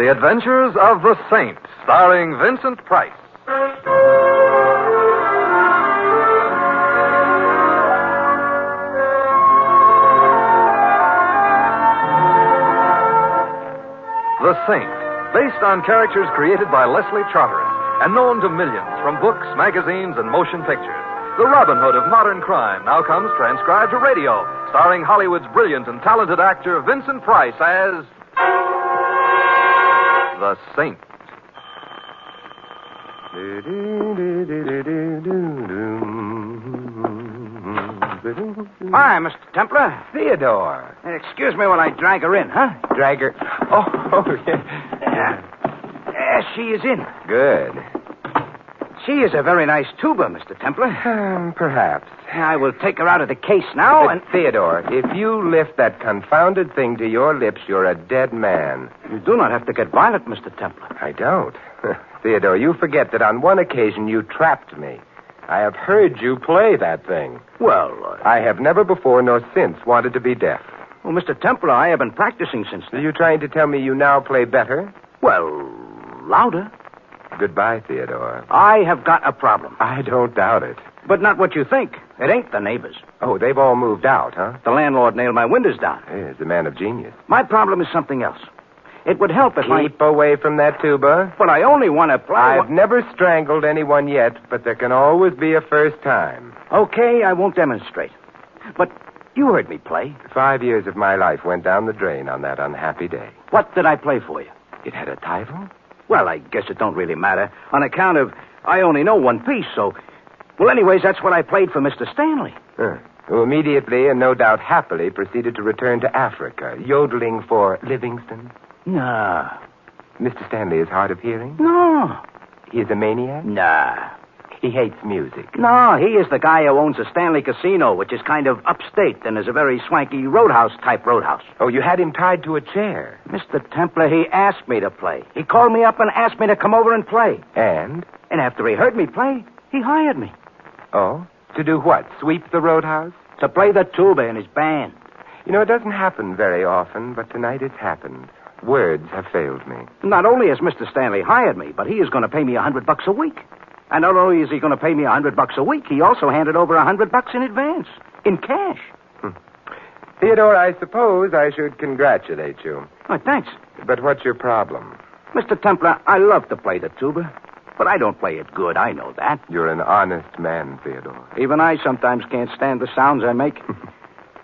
The Adventures of the Saint, starring Vincent Price. The Saint, based on characters created by Leslie Charteris and known to millions from books, magazines, and motion pictures. The Robin Hood of modern crime now comes transcribed to radio, starring Hollywood's brilliant and talented actor Vincent Price as The Saint. Hi, Mr. Templar. Theodore. Excuse me while I drag her in, huh? Drag her. Oh, yeah. She is in. Good. She is a very nice tuba, Mr. Templar. Perhaps. I will take her out of the case now and... Theodore, if you lift that confounded thing to your lips, you're a dead man. You do not have to get violent, Mr. Templar. I don't. Theodore, you forget that on one occasion you trapped me. I have heard you play that thing. Well, I have never before nor since wanted to be deaf. Well, Mr. Templar, I have been practicing since then. Are you trying to tell me you now play better? Well, louder. Goodbye, Theodore. I have got a problem. I don't doubt it. But not what you think. It ain't the neighbors. Oh, they've all moved out, huh? The landlord nailed my windows down. He's a man of genius. My problem is something else. It would help if Keep away from that tuba. But I only want to play... I've never strangled anyone yet, but there can always be a first time. Okay, I won't demonstrate. But you heard me play. 5 years of my life went down the drain on that unhappy day. What did I play for you? It had a title? Well, I guess it don't really matter. On account of I only know one piece, so... Well, anyways, that's what I played for Mr. Stanley. Who immediately, and no doubt happily, proceeded to return to Africa, yodeling for Livingston. Nah. Mr. Stanley is hard of hearing? No. He is a maniac? Nah. He hates music. No, he is the guy who owns the Stanley Casino, which is kind of upstate and is a very swanky roadhouse-type roadhouse. Oh, you had him tied to a chair. Mr. Templar, he asked me to play. He called me up and asked me to come over and play. And? And after he heard me play, he hired me. Oh? To do what? Sweep the roadhouse? To play the tuba in his band. You know, it doesn't happen very often, but tonight it's happened. Words have failed me. Not only has Mr. Stanley hired me, but he is going to pay me $100 a week. And not only is he going to pay me $100 a week, he also handed over $100 in advance, in cash. Theodore, I suppose I should congratulate you. Oh, thanks. But what's your problem? Mr. Templar, I love to play the tuba, but I don't play it good. I know that. You're an honest man, Theodore. Even I sometimes can't stand the sounds I make.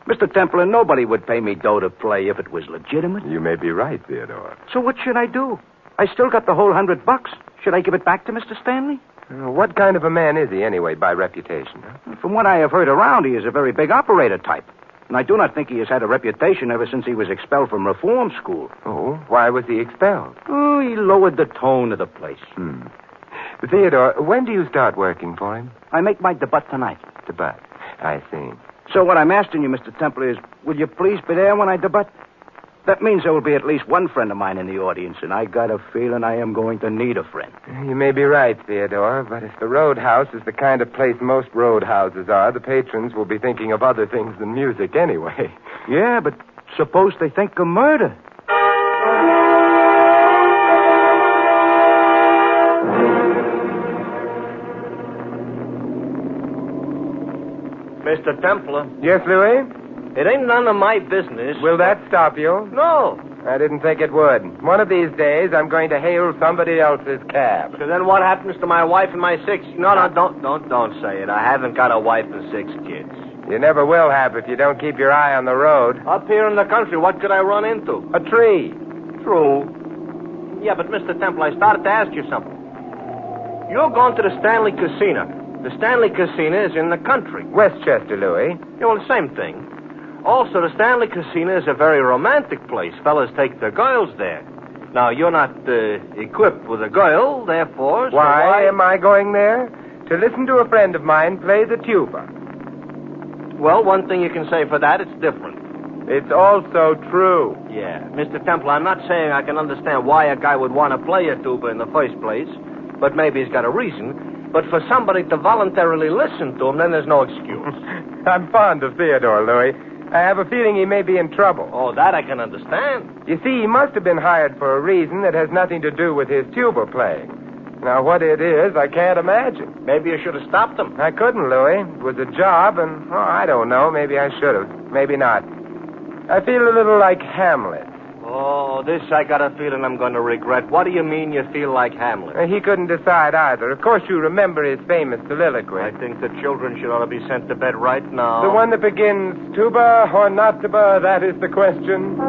Mr. Templar, nobody would pay me dough to play if it was legitimate. You may be right, Theodore. So what should I do? I still got the whole $100. Should I give it back to Mr. Stanley? What kind of a man is he, anyway, by reputation? Huh? From what I have heard around, he is a very big operator type. And I do not think he has had a reputation ever since he was expelled from reform school. Oh, why was he expelled? Oh, he lowered the tone of the place. Theodore, when do you start working for him? I make my debut tonight. Debut. I see. So what I'm asking you, Mr. Templar, is will you please be there when I debut? That means there will be at least one friend of mine in the audience, and I got a feeling I am going to need a friend. You may be right, Theodore, but if the roadhouse is the kind of place most roadhouses are, the patrons will be thinking of other things than music anyway. Yeah, but suppose they think of murder. Mr. Templar. Yes, Louis? It ain't none of my business. Will that stop you? No. I didn't think it would. One of these days, I'm going to hail somebody else's cab. So then what happens to my wife and my 6... No, don't say it. I haven't got a wife and 6 kids. You never will have if you don't keep your eye on the road. Up here in the country, what could I run into? A tree. True. Yeah, but Mr. Temple, I started to ask you something. You're going to the Stanley Casino. The Stanley Casino is in the country. Westchester, Louis. Yeah, well, the same thing. Also, the Stanley Casino is a very romantic place. Fellas take their girls there. Now, you're not equipped with a girl, therefore... Why am I going there? To listen to a friend of mine play the tuba. Well, one thing you can say for that, it's different. It's also true. Yeah. Mr. Temple, I'm not saying I can understand why a guy would want to play a tuba in the first place, but maybe he's got a reason. But for somebody to voluntarily listen to him, then there's no excuse. I'm fond of Theodore, Louis. I have a feeling he may be in trouble. Oh, that I can understand. You see, he must have been hired for a reason that has nothing to do with his tuba playing. Now, what it is, I can't imagine. Maybe you should have stopped him. I couldn't, Louis. It was a job, and, I don't know. Maybe I should have. Maybe not. I feel a little like Hamlet. Oh, this I got a feeling I'm going to regret. What do you mean you feel like Hamlet? He couldn't decide either. Of course, you remember his famous soliloquy. I think the children should ought to be sent to bed right now. The one that begins, tuba or not tuba, that is the question.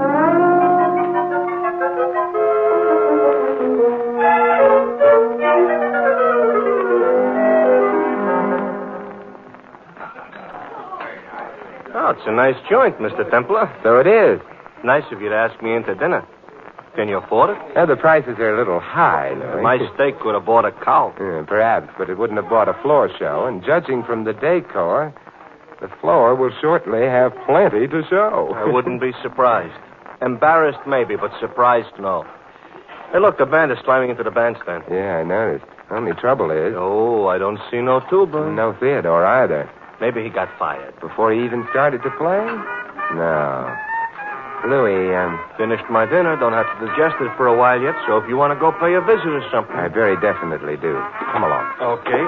Oh, it's a nice joint, Mr. Templar. So it is. Nice of you to ask me into dinner. Can you afford it? Well, the prices are a little high, Louis. My steak could have bought a cow. Perhaps, but it wouldn't have bought a floor show. And judging from the decor, the floor will shortly have plenty to show. I wouldn't be surprised. Embarrassed, maybe, but surprised, no. Hey, look, the band is climbing into the bandstand. Yeah, I noticed. Only trouble is... Oh, I don't see no tuba. No Theodore either. Maybe he got fired. Before he even started to play? No. Louis, Finished my dinner. Don't have to digest it for a while yet, so if you want to go pay a visit or something. I very definitely do. Come along. Okay.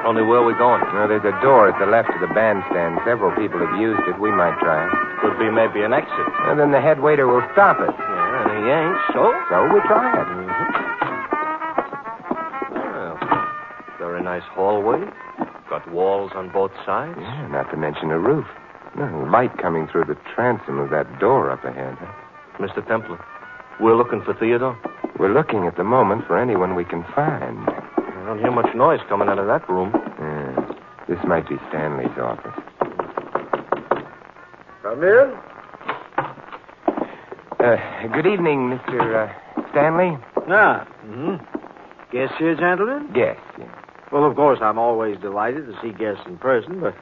Only where are we going? No, there's a door at the left of the bandstand. Several people have used it. We might try it. Could be maybe an exit. And then the head waiter will stop us. Yeah, and he ain't, so? So we try it. Well, very nice hallway. Got walls on both sides. Yeah, not to mention a roof. No, light coming through the transom of that door up ahead. Mr. Templar, we're looking for Theodore. We're looking at the moment for anyone we can find. I don't hear much noise coming out of that room. Yeah, this might be Stanley's office. Come in. Good evening, Mr. Stanley. Guests here, gentlemen? Yes, yes. Well, of course, I'm always delighted to see guests in person, but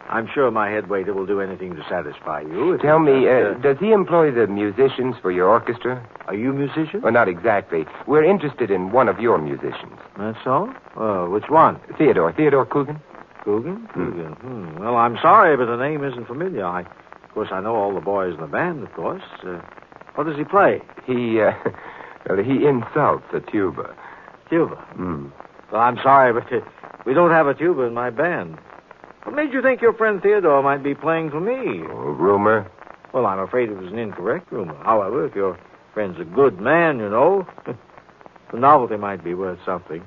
I'm sure my head waiter will do anything to satisfy you. Tell me, does he employ the musicians for your orchestra? Are you musicians? Well, not exactly. We're interested in one of your musicians. That's all? Which one? Theodore Coogan. Coogan? Coogan. Well, I'm sorry, but the name isn't familiar. Of course, I know all the boys in the band, of course. What does he play? He insults a tuba. Tuba? Well, I'm sorry, but we don't have a tuba in my band. What made you think your friend Theodore might be playing for me? Oh, rumor? Well, I'm afraid it was an incorrect rumor. However, if your friend's a good man, you know, the novelty might be worth something.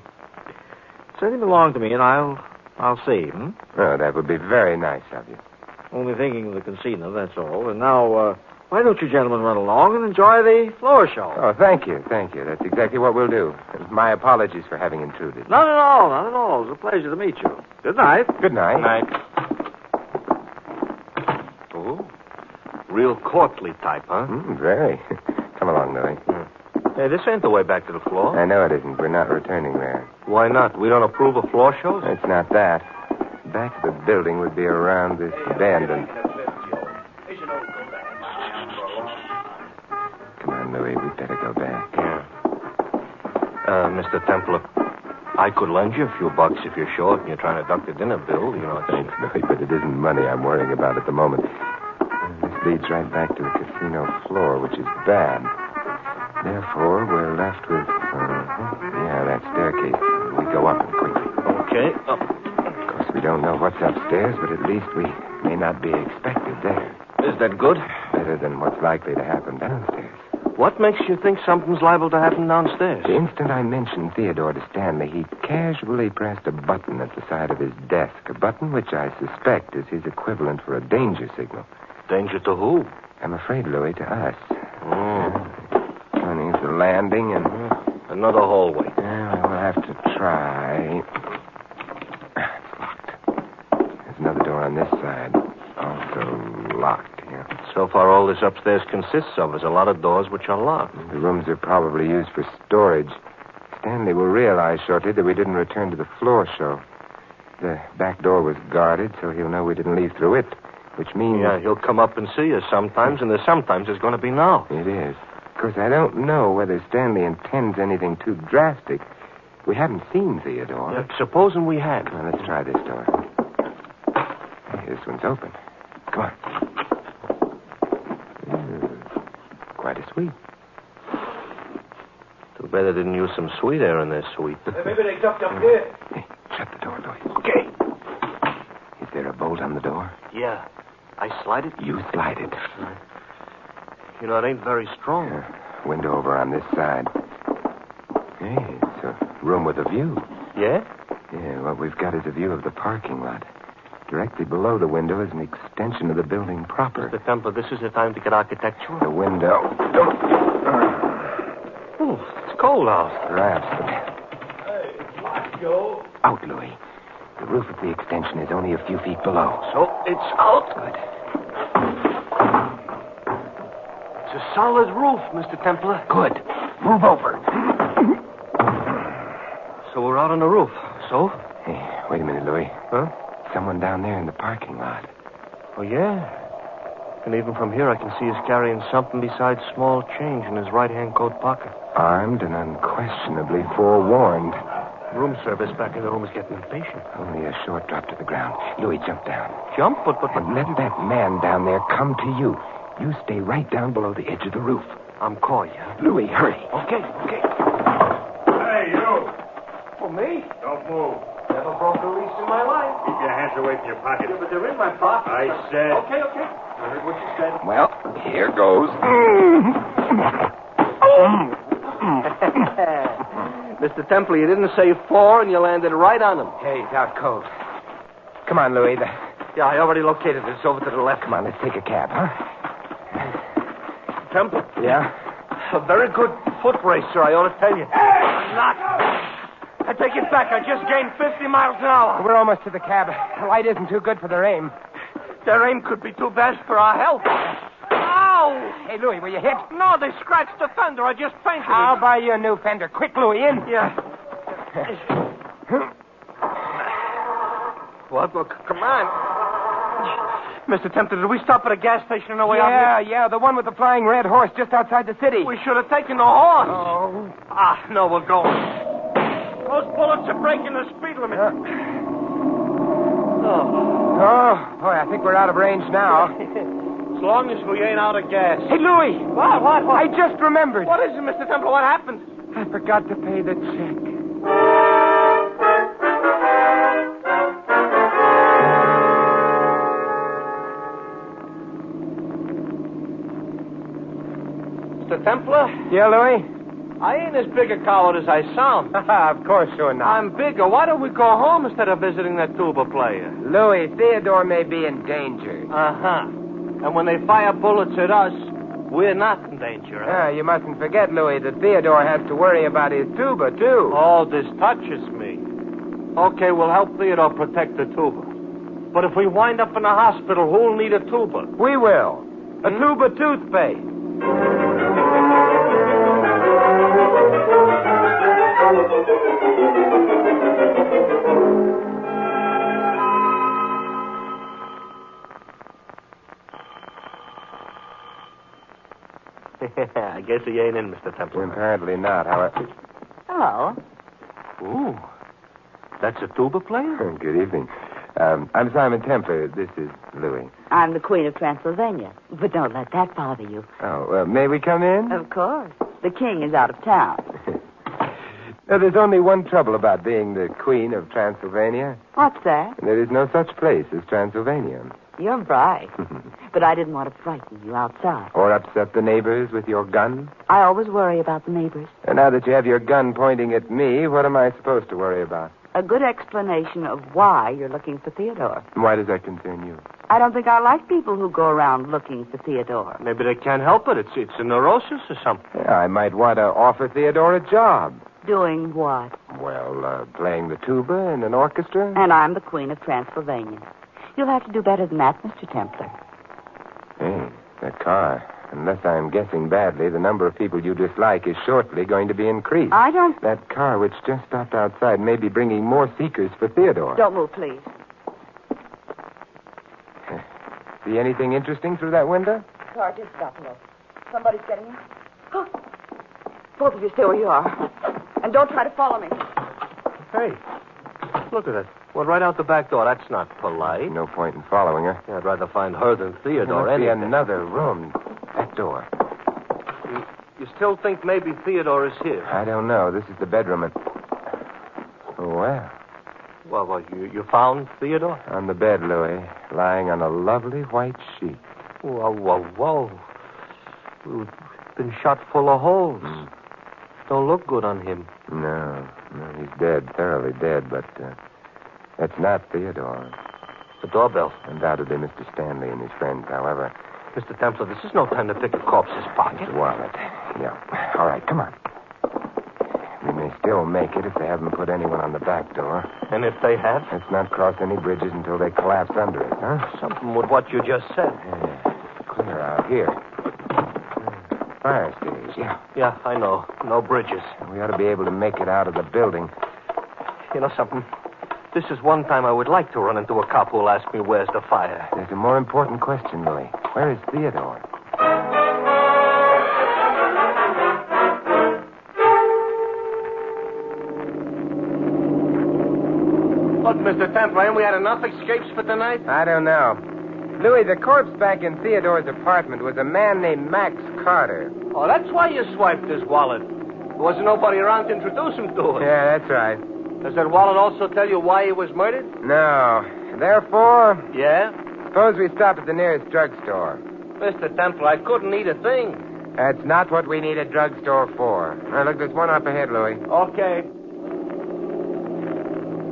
Send him along to me, and I'll see. Oh, that would be very nice of you. Only thinking of the casino, that's all. And now, why don't you gentlemen run along and enjoy the floor show? Oh, thank you. That's exactly what we'll do. My apologies for having intruded. Not at all. It was a pleasure to meet you. Good night. Good night. Good night. Oh, real courtly type, huh? Very. Come along, Louis. Hey, this ain't the way back to the floor. I know it isn't. We're not returning there. Why not? We don't approve of floor shows? It's not that. Back of the building would be around this bend and... Come on, Louis. We'd better go back. Yeah. Mr. Templar, I could lend you a few bucks if you're short and you're trying to duck the dinner bill. You know, Thanks, Louis, but it isn't money I'm worrying about at the moment. This leads right back to the casino floor, which is bad. Therefore, we're left with... that staircase. We go up and quickly. Okay. Up. Of course, we don't know what's upstairs, but at least we may not be expected there. Is that good? Better than what's likely to happen downstairs. What makes you think something's liable to happen downstairs? The instant I mentioned Theodore to Stanley, he casually pressed a button at the side of his desk. A button which I suspect is his equivalent for a danger signal. Danger to who? I'm afraid, Louis, to us. Oh. Here's the landing and... Another hallway. Yeah, we'll have to try. It's locked. There's another door on this side. Also locked, yeah. So far, all this upstairs consists of is a lot of doors which are locked. The rooms are probably used for storage. Stanley will realize shortly that we didn't return to the floor show. The back door was guarded, so he'll know we didn't leave through it, which means... Yeah, he'll come up and see us sometimes, and there's sometimes it's going to be now. It is. Of course, I don't know whether Stanley intends anything too drastic. We haven't seen Theodore. Yeah, supposing we had. Well, let's try this door. Hey, this one's open. Come on. Quite a suite. Too bad they didn't use some sweet air in their suite. Maybe they ducked up here. Hey, shut the door, Louis. Okay. Is there a bolt on the door? Yeah. I slide it? You slide it. You know, it ain't very strong. Window over on this side. Hey, it's a room with a view. Yeah? Yeah, what we've got is a view of the parking lot. Directly below the window is an extension of the building proper. Mr. Temple, this is the time to get architectural. The window. Oh, it's cold out. Perhaps. Hey, lock, Joe. Out, Louis. The roof of the extension is only a few feet below. So it's out. Good. It's a solid roof, Mr. Templar. Good. Move over. So we're out on the roof. So? Hey, wait a minute, Louis. Huh? Someone down there in the parking lot. Oh, yeah. And even from here, I can see he's carrying something besides small change in his right-hand coat pocket. Armed and unquestionably forewarned. Room service back in the room is getting impatient. Only a short drop to the ground. Louis, jump down. Jump? But... And let that man down there come to you. You stay right down below the edge of the roof. I'm calling you. Louis, hurry. Okay. Hey, you. For me? Don't move. Never broke a lease in my life. Keep your hands away from your pockets. Yeah, but they're in my pocket. I said... Okay. I heard what you said. Well, here goes. Mr. Temple, you didn't say 4, and you landed right on him. Hey, he's out cold. Come on, Louis. Yeah, I already located it. It's over to the left. Come on, let's take a cab, huh? Temple. Yeah? A very good foot racer, I ought to tell you. Not. I take it back. I just gained 50 miles an hour. We're almost to the cab. The light isn't too good for their aim. Their aim could be too bad for our health. Ow! Hey, Louis, were you hit? No, they scratched the fender. I just painted I'll it. buy you a new fender. Quick, Louis, in. Yeah. What? Well, come on. Mr. Tempter, did we stop at a gas station on the way out here? Yeah, the one with the flying red horse just outside the city. We should have taken the horse. Oh. No, we're going. Those bullets are breaking the speed limit. Oh, boy, I think we're out of range now. As long as we ain't out of gas. Hey, Louis. What? I just remembered. What is it, Mr. Temple? What happened? I forgot to pay the check. Mr. Templar? Yeah, Louis? I ain't as big a coward as I sound. Of course you're not. I'm bigger. Why don't we go home instead of visiting that tuba player? Louis, Theodore may be in danger. Uh-huh. And when they fire bullets at us, we're not in danger, huh? You mustn't forget, Louis, that Theodore has to worry about his tuba, too. Oh, this touches me. Okay, we'll help Theodore protect the tuba. But if we wind up in a hospital, who'll need a tuba? We will. A tuba toothpaste. I guess he ain't in, Mr. Temple. Apparently not, however. Hello. Ooh. That's a tuba player? Good evening. I'm Simon Templer. This is Louis. I'm the Queen of Transylvania. But don't let that bother you. Oh, may we come in? Of course. The king is out of town. Now, there's only one trouble about being the Queen of Transylvania. What's that? There is no such place as Transylvania. You're bright. But I didn't want to frighten you outside. Or upset the neighbors with your gun. I always worry about the neighbors. And now that you have your gun pointing at me, what am I supposed to worry about? A good explanation of why you're looking for Theodore. Why does that concern you? I don't think I like people who go around looking for Theodore. Maybe they can't help it. It's a neurosis or something. Yeah, I might want to offer Theodore a job. Doing what? Well, playing the tuba in an orchestra. And I'm the Queen of Transylvania. You'll have to do better than that, Mr. Templar. Hey, that car. Unless I'm guessing badly, the number of people you dislike is shortly going to be increased. I don't... That car which just stopped outside may be bringing more seekers for Theodore. Don't move, please. See anything interesting through that window? The car did stop, look. Somebody's getting in. Oh. Both of you stay where you are. And don't try to follow me. Hey, look at that. Well, right out the back door. That's not polite. No point in following her. Yeah, I'd rather find her than There Theodore. must be Anything. another room. That door. You still think maybe Theodore is here? I don't know. This is the bedroom and... Well, Well, you found Theodore? on the bed, Louis, lying on a lovely white sheet. Whoa. You've been shot full of holes. Don't look good on him. No, he's dead, thoroughly dead, but that's not Theodore. The doorbell. Undoubtedly Mr. Stanley and his friends, however. Mr. Templar, this is no time to pick a corpse's pocket. Mr. Wallet. Yeah. All right, come on. We may still make it if they haven't put anyone on the back door. And if they have? Let's not cross any bridges until they collapse under us, huh? Something with what you just said. Yeah. Clear out here. Fire stage, yeah. Yeah, I know. No bridges. We ought to be able to make it out of the building. You know something? This is one time I would like to run into a cop who'll ask me where's the fire. There's a more important question, Louis. Where is Theodore? Look, Mr. Templar, ain't we had enough escapes for tonight? I don't know. Louis, the corpse back in Theodore's apartment was a man named Max Carter. Oh, that's why you swiped his wallet. There wasn't nobody around to introduce him to us. Yeah, that's right. Does that wallet also tell you why he was murdered? No. Therefore, Yeah? suppose we stop at the nearest drugstore. Mr. Templar, I couldn't eat a thing. That's not what we need a drugstore for. Now, look, there's one up ahead, Louis. Okay.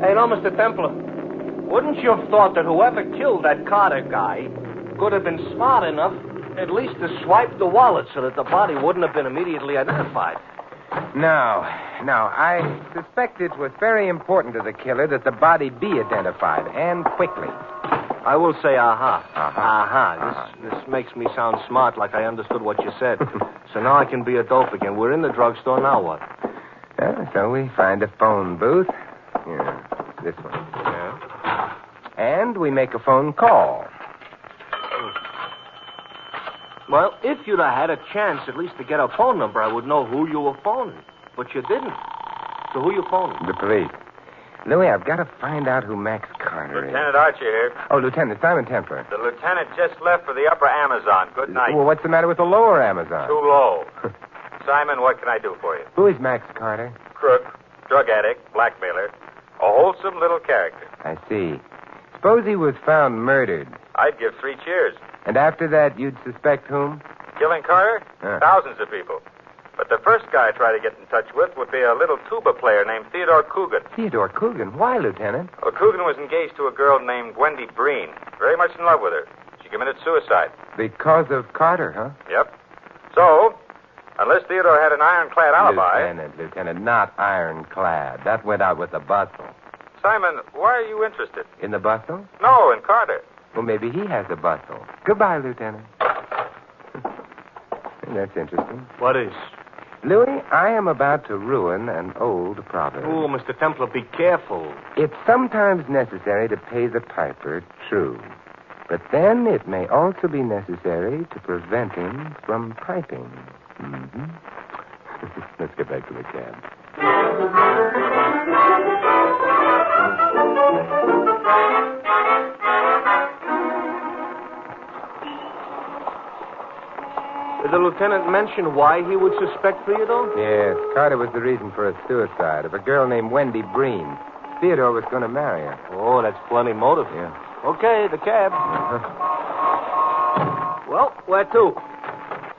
Hey, no, Mr. Templar. Wouldn't you have thought that whoever killed that Carter guy could have been smart enough at least to swipe the wallet so that the body wouldn't have been immediately identified? No. I suspect it was very important to the killer that the body be identified, and quickly. I will say aha. Aha. This makes me sound smart, like I understood what you said. So now I can be a dope again. We're in the drugstore, now what? So we find a phone booth. Yeah, this one. Yeah. And we make a phone call. Well, if you'd have had a chance at least to get a phone number, I would know who you were phoning. But you didn't. So who you phoning? The police. Louis, I've got to find out who Max Carter is. Lieutenant Archer here. Oh, Lieutenant Simon Templar. The lieutenant just left for the upper Amazon. Good night. Well, what's the matter with the lower Amazon? Too low. Simon, what can I do for you? Who is Max Carter? Crook, drug addict, blackmailer. A wholesome little character. I see. Suppose he was found murdered. I'd give 3 cheers. And after that, you'd suspect whom? Killing Carter? Huh. Thousands of people. But the first guy I'd try to get in touch with would be a little tuba player named Theodore Coogan. Theodore Coogan. Why, Lieutenant? Well, Coogan was engaged to a girl named Wendy Breen. Very much in love with her. She committed suicide. Because of Carter, huh? Yep. So, unless Theodore had an ironclad alibi... Lieutenant, not ironclad. That went out with the bustle. Simon, why are you interested? In the bustle? No, in Carter. Well, maybe he has a bustle. Goodbye, Lieutenant. That's interesting. What is? Louis, I am about to ruin an old proverb. Oh, Mr. Templar, be careful. It's sometimes necessary to pay the piper, true. But then it may also be necessary to prevent him from piping. Mm-hmm. Let's get back to the cab. Did the lieutenant mention why he would suspect Theodore? Yes, Carter was the reason for a suicide of a girl named Wendy Breen. Theodore was going to marry her. Oh, that's plenty motive. Yeah. Okay, the cab. Well, where to?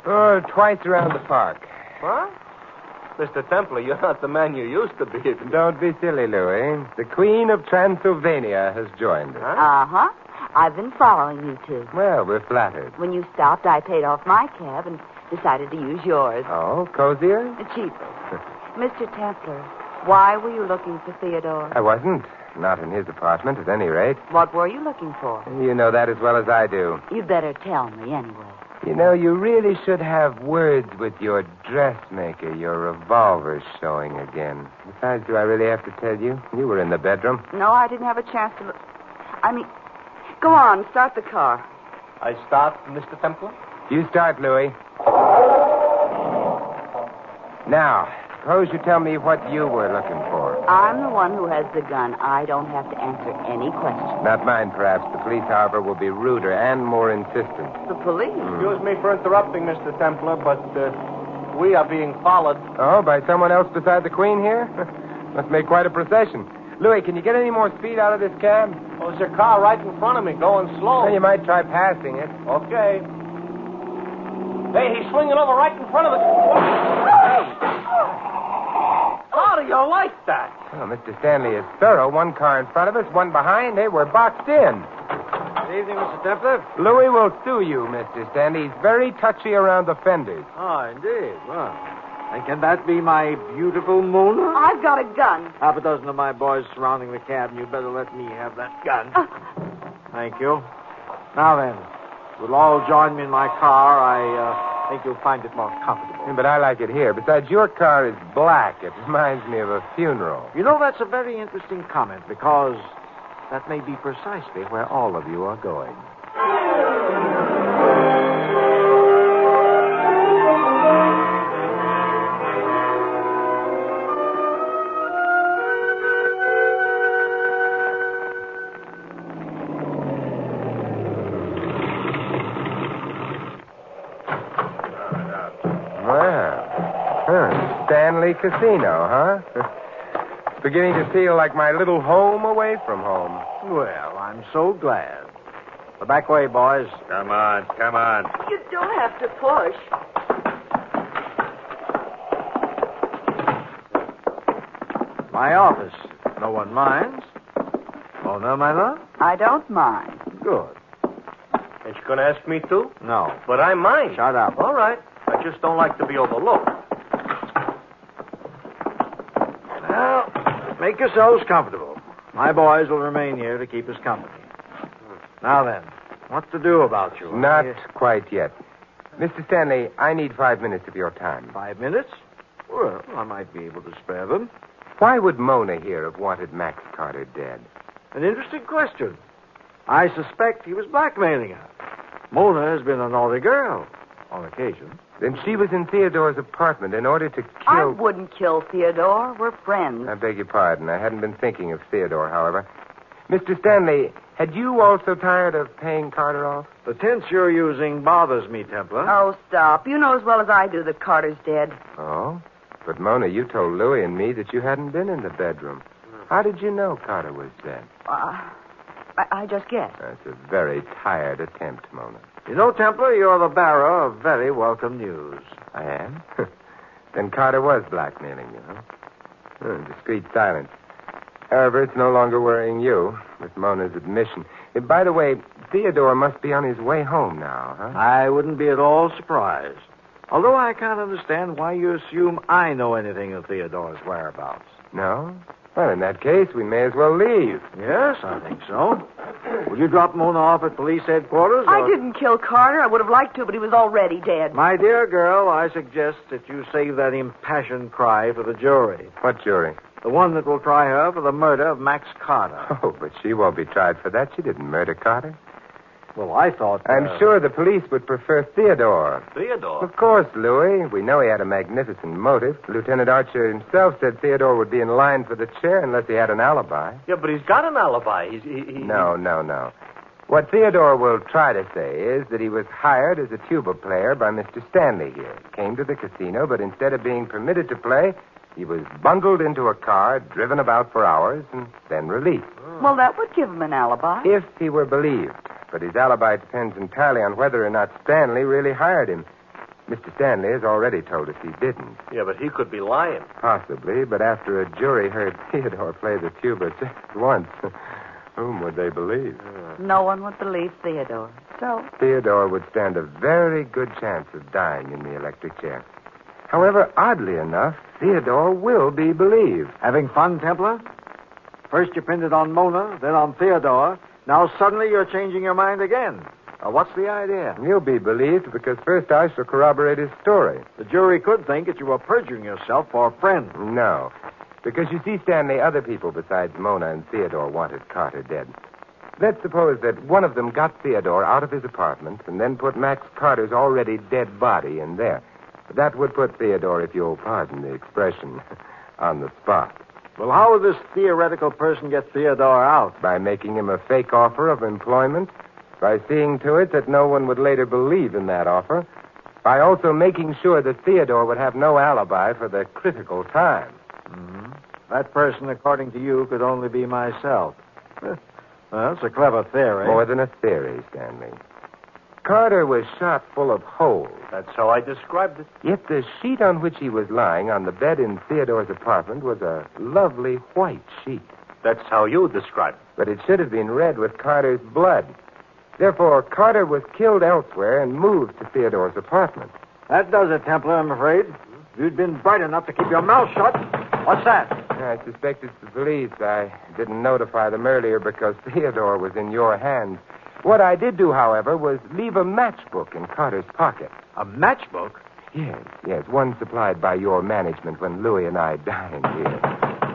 Oh, twice around the park. What? Mr. Templar, you're not the man you used to be. Don't be silly, Louis. The Queen of Transylvania has joined us. Uh-huh. I've been following you two. Well, we're flattered. When you stopped, I paid off my cab and decided to use yours. Oh, cozier? Cheaper. Mr. Templar, why were you looking for Theodore? I wasn't. Not in his apartment, at any rate. What were you looking for? You know that as well as I do. You'd better tell me anyway. You know, you really should have words with your dressmaker. Your revolver's showing again. Besides, do I really have to tell you? You were in the bedroom. No, I didn't have a chance to look. Go on, start the car. I start, Mr. Templar? You start, Louis. Now, suppose you tell me what you were looking for. I'm the one who has the gun. I don't have to answer any questions. Not mine, perhaps. The police, however, will be ruder and more insistent. The police? Excuse me for interrupting, Mr. Templar, but we are being followed. Oh, by someone else beside the Queen here? Must make quite a procession. Louis, can you get any more speed out of this cab? Oh, there's a car right in front of me going slow. Well, you might try passing it. Okay. Hey, he's swinging over right in front of us. Hey! How do you like that? Oh, Mr. Stanley is thorough. One car in front of us, one behind. Hey, we're boxed in. Good evening, Mr. Templar. Louis will sue you, Mr. Stanley. He's very touchy around the fenders. Oh, indeed. Well, and can that be my beautiful Mona? I've got a gun. Half a dozen of my boys surrounding the cab, and you better let me have that gun. Thank you. Now then, you'll all join me in my car. I think you'll find it more comfortable. But I like it here. Besides, your car is black. It reminds me of a funeral. You know, that's a very interesting comment, because that may be precisely where all of you are going. Stanley Casino, huh? Beginning to feel like my little home away from home. Well, I'm so glad. The back way, boys. Come on, come on. You don't have to push. My office. No one minds. Oh, no, my love? I don't mind. Good. Ain't you going to ask me to? No. But I mind. Shut up. All right. I just don't like to be overlooked. Now, make yourselves comfortable. My boys will remain here to keep us company. Now then, what to do about you? Not quite yet. Mr. Stanley, I need 5 minutes of your time. 5 minutes? Well, I might be able to spare them. Why would Mona here have wanted Max Carter dead? An interesting question. I suspect he was blackmailing her. Mona has been a naughty girl, on occasion. Then she was in Theodore's apartment in order to kill... I wouldn't kill Theodore. We're friends. I beg your pardon. I hadn't been thinking of Theodore, however. Mr. Stanley, had you also tired of paying Carter off? The tense you're using bothers me, Templar. Oh, stop. You know as well as I do that Carter's dead. Oh? But, Mona, you told Louis and me that you hadn't been in the bedroom. How did you know Carter was dead? I just guessed. That's a very tired attempt, Mona. You know, Templar, you're the bearer of very welcome news. I am? Then Carter was blackmailing you, huh? Discreet silence. However, it's no longer worrying you, with Mona's admission. By the way, Theodore must be on his way home now, huh? I wouldn't be at all surprised. Although I can't understand why you assume I know anything of Theodore's whereabouts. No? Well, in that case, we may as well leave. Yes, I think so. Will you drop Mona off at police headquarters? I didn't kill Carter. I would have liked to, but he was already dead. My dear girl, I suggest that you save that impassioned cry for the jury. What jury? The one that will try her for the murder of Max Carter. Oh, but she won't be tried for that. She didn't murder Carter. Well, I thought... I'm sure the police would prefer Theodore. Theodore? Of course, Louis. We know he had a magnificent motive. Lieutenant Archer himself said Theodore would be in line for the chair unless he had an alibi. Yeah, but he's got an alibi. No. What Theodore will try to say is that he was hired as a tuba player by Mr. Stanley here. Came to the casino, but instead of being permitted to play, he was bundled into a car, driven about for hours, and then released. Well, that would give him an alibi. If he were believed. But his alibi depends entirely on whether or not Stanley really hired him. Mr. Stanley has already told us he didn't. Yeah, but he could be lying. Possibly, but after a jury heard Theodore play the tuba just once, whom would they believe? No one would believe Theodore. So? Theodore would stand a very good chance of dying in the electric chair. However, oddly enough, Theodore will be believed. Having fun, Templar? First you pinned it on Mona, then on Theodore. Now suddenly you're changing your mind again. What's the idea? You'll be believed because first I shall corroborate his story. The jury could think that you were perjuring yourself for a friend. No. Because you see, Stanley, other people besides Mona and Theodore wanted Carter dead. Let's suppose that one of them got Theodore out of his apartment and then put Max Carter's already dead body in there. That would put Theodore, if you'll pardon the expression, on the spot. Well, how would this theoretical person get Theodore out? By making him a fake offer of employment, by seeing to it that no one would later believe in that offer, by also making sure that Theodore would have no alibi for the critical time. Mm-hmm. That person, according to you, could only be myself. Well, it's a clever theory. More than a theory, Stanley. Carter was shot full of holes. That's how I described it. Yet the sheet on which he was lying on the bed in Theodore's apartment was a lovely white sheet. That's how you described it. But it should have been red with Carter's blood. Therefore, Carter was killed elsewhere and moved to Theodore's apartment. That does it, Templar, I'm afraid. If you'd been bright enough to keep your mouth shut. What's that? I suspect it's the police. I didn't notify them earlier because Theodore was in your hands. What I did do, however, was leave a matchbook in Carter's pocket. A matchbook? Yes, one supplied by your management when Louis and I dined here.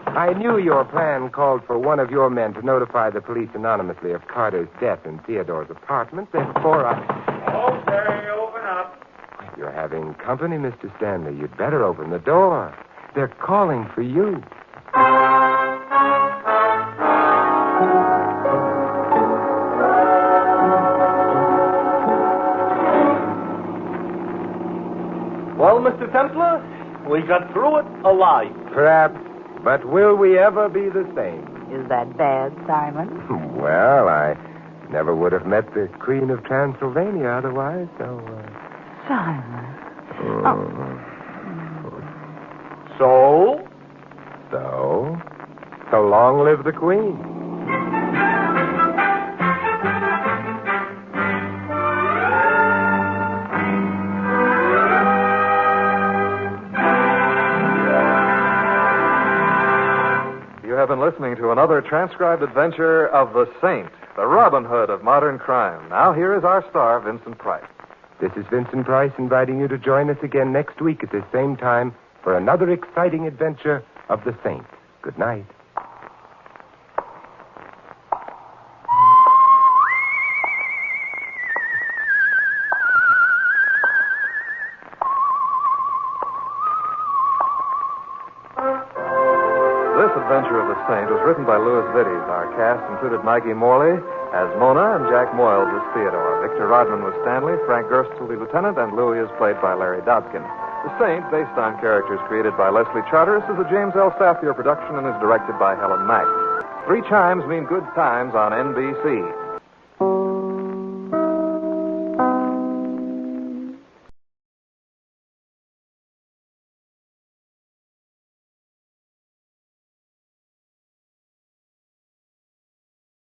I knew your plan called for one of your men to notify the police anonymously of Carter's death in Theodore's apartment. Therefore, Okay, open up. You're having company, Mr. Stanley. You'd better open the door. They're calling for you. Well, Mr. Templar, we got through it alive. Perhaps, but will we ever be the same? Is that bad, Simon? Well, I never would have met the Queen of Transylvania otherwise, so... Simon. So? So long live the Queen. You have been listening to another transcribed adventure of the Saint, the Robin Hood of modern crime. Now here is our star, Vincent Price. This is Vincent Price inviting you to join us again next week at the same time for another exciting adventure of the Saint. Good night. This adventure of the Saint was written by Louis Vittes. Our cast included Maggie Morley as Mona and Jack Moyles as Theodore. Victor Rodman was Stanley, Frank Gerstle the lieutenant, and Louis is played by Larry Dodkin. The Saint, based on characters created by Leslie Charteris, is a James L. Staffier production and is directed by Helen Mack. 3 chimes mean good times on NBC.